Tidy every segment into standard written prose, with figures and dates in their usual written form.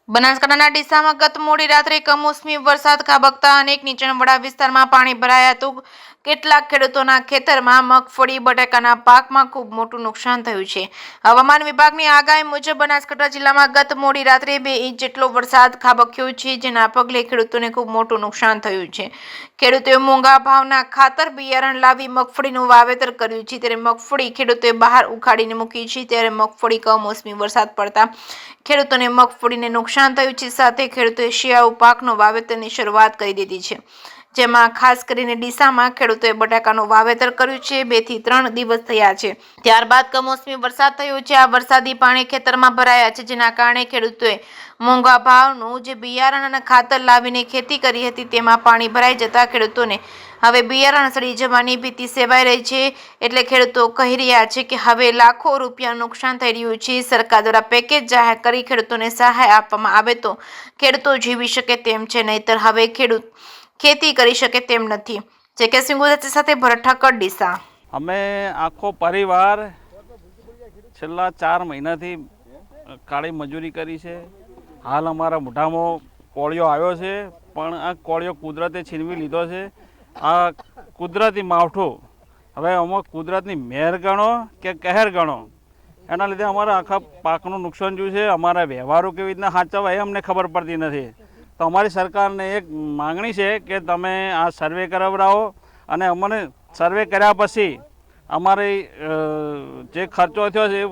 બનાસકાંઠાના ડીસામાં ગત મોડી રાત્રે કમોસમી વરસાદ ખાબકતા અનેક નીચાણવાળા વિસ્તારમાં પાણી ભરાયા હતું। કેટલાક ખેડૂતોના ખેતરમાં મગફળી બટાકાના પાકમાં ખૂબ મોટું નુકસાન થયું છે। હવામાન વિભાગની આગાહી મુજબ બનાસકાંઠા જિલ્લામાં ગત મોડી રાત્રે 2 ઇંચ જેટલો વરસાદ ખાબક્યો છે, જેના પગલે ખેડૂતોને ખૂબ મોટું નુકસાન થયું છે। ખેડૂતોએ મોંઘા ભાવના ખાતર બિયારણ લાવી મગફળીનું વાવેતર કર્યું છે, ત્યારે મગફળી ખેડૂતોએ બહાર ઉખાડીને મૂકી છે। ત્યારે મગફળી કમોસમી વરસાદ પડતા ખેડૂતોને મગફળીને નુકસાન થયું છે, સાથે ખેડૂતોએ શિયાળુ પાકનો વાવેતરની શરૂઆત કરી દીધી છે, જેમાં ખાસ કરીને ડીસામાં ખેડૂતોએ બટાકાનું વાવેતર કર્યું છે। 2 થી 3 દિવસ થયા છે, ત્યારબાદ કમોસમી વરસાદ થયો છે। આ વરસાદી પાણી ખેતરમાં ભરાયા છે, જેના કારણે ખેડૂતોએ મોંઘા ભાવનું જે બિયારણ અને ખાતર લાવીને ખેતી કરી હતી તેમાં પાણી ભરાઈ જતા ખેડૂતોને હવે બિયારણ સડી જવાની ભીતિ સેવાઈ રહી છે। એટલે ખેડૂતો કહી રહ્યા છે કે હવે લાખો રૂપિયાનું નુકસાન થઈ રહ્યું છે। સરકાર દ્વારા પેકેજ જાહેર કરી ખેડૂતોને સહાય આપવામાં આવે તો ખેડૂતો જીવી શકે તેમ છે, નહીતર હવે ખેડૂત ખેતી કરી શકે તેમ નથી। જે.કે. સિંહ ગુજરાતી સાથે ભરત ઠક્કર, ડીસા। અમે આખો પરિવાર છેલ્લા 4 મહિનાથી કાળી મજૂરી કરી છે। હાલ અમારા મોઢામાં કોળિયો આવ્યો છે, પણ આ કોળિયો કુદરતે છીનવી લીધો છે। આ કુદરતી માવઠું હવે અમે કુદરતની મહેર ગણો કે કહેર ગણો, એના લીધે અમારા આખા પાકનું નુકસાન થયું છે। અમારા વ્યવહારો કેવી રીતના સાચવવા એ અમને ખબર પડતી નથી। તો અમારી સરકારને એક માગણી છે કે તમે આ સર્વે કરાવડાવો અને અમને સર્વે કર્યા પછી અમારે જે ખર્ચો થયો છે એ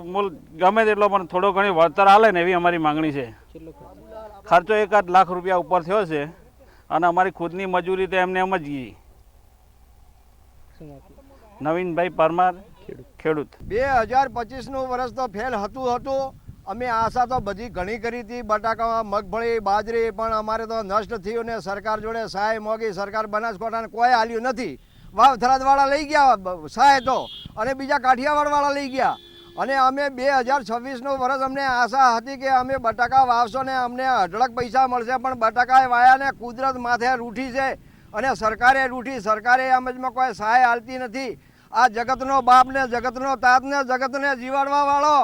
ગમે તેટલો પણ થોડો ઘણી વળતર આલે ને એવી અમારી માગણી છે। ખર્ચો 1-8 લાખ રૂપિયા ઉપર થયો છે અને અમારી ખુદની મજૂરી તો એમને એમ જ ગઈ। નવીનભાઈ પરમાર, ખેડૂત। 2025નું વર્ષ તો ફેલ હતું। અમે આશા તો બધી ઘણી કરી હતી, બટાકા, મગફળી, બાજરી, પણ અમારે તો નષ્ટ થયું ને સરકાર જોડે સહાય મોગી। સરકાર બનાસકાંઠાને કોઈ આલ્યું નથી। વાવ થરાદવાળા લઈ ગયા સહાય તો, અને બીજા કાઠિયાવાડવાળા લઈ ગયા। અને અમે 2026નું વર્ષ અમને આશા હતી કે અમે બટાકા વાવશો ને અમને અઢળક પૈસા મળશે, પણ બટાકા વાયા ને કુદરત માથે રૂઠી છે અને સરકારે રૂઠી। સરકારે એમજમાં કોઈ સહાય આલતી નથી। આ જગતનો બાપ ને જગતનો તાત ને જગતને જીવાડવા વાળો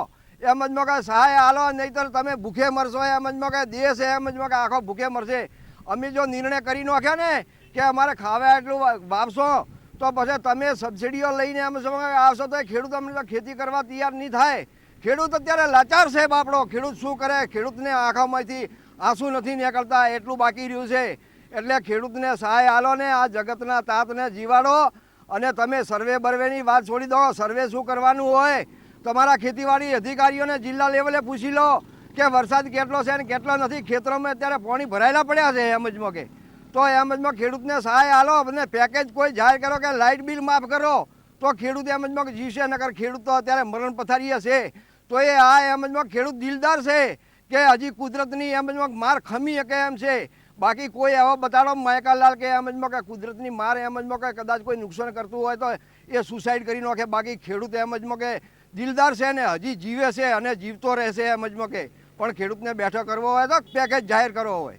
એમજમાં કાંઈ સહાય આલો, નહીંતર તમે ભૂખે મરશો। એમજમાં કાંઈ દેશ એમજમાં કાંઈ આખો ભૂખે મરશે। અમે જો નિર્ણય કરી નાખ્યા ને કે અમારે ખાવા એટલું વાવશો તો પછી તમે સબસિડીઓ લઈને એમ આવશો તો ખેડૂત અમને તો ખેતી કરવા તૈયાર નહીં થાય। ખેડૂત અત્યારે લાચાર છે બાપડો। ખેડૂત શું કરે? ખેડૂતને આંખોમાંથી આંસુ નથી નીકળતા, એટલું બાકી રહ્યું છે। એટલે ખેડૂતને સહાય આલો ને આ જગતના તાતને જીવાડો। અને તમે સર્વે બર્વેની વાત છોડી દો। સર્વે શું કરવાનું હોય? તમારા ખેતીવાડી અધિકારીઓને જિલ્લા લેવલે પૂછી લો કે વરસાદ કેટલો છે અને કેટલો નથી। ખેતરોમાં અત્યારે પાણી ભરાયેલા પડ્યા છે એમજમાં કે, તો એમજમાં ખેડૂતને સહાય આલો અને પેકેજ કોઈ જાહેર કરો કે લાઇટ બિલ માફ કરો તો ખેડૂત એમજમાં જીવશે। નકર ખેડૂત તો અત્યારે મરણ પથારીએ છે। તો એ આ એમજમાં ખેડૂત દિલદાર છે કે હજી કુદરતની એમજમાં માર ખમી શકે એમ છે। બાકી કોઈ એવો બતાડો માયકાલાલ કે એમજમાં કે કુદરતની માર એમજમાં કે કદાચ કોઈ નુકસાન કરતું હોય તો એ સુસાઇડ કરી નાખે। બાકી ખેડૂત એમજમાં કે દિલદાર છે ને હજી જીવે છે અને જીવતો રહેશે એમજમાં કે, પણ ખેડૂતને બેઠો કરવો હોય તો પેકેજ જાહેર કરવો હોય।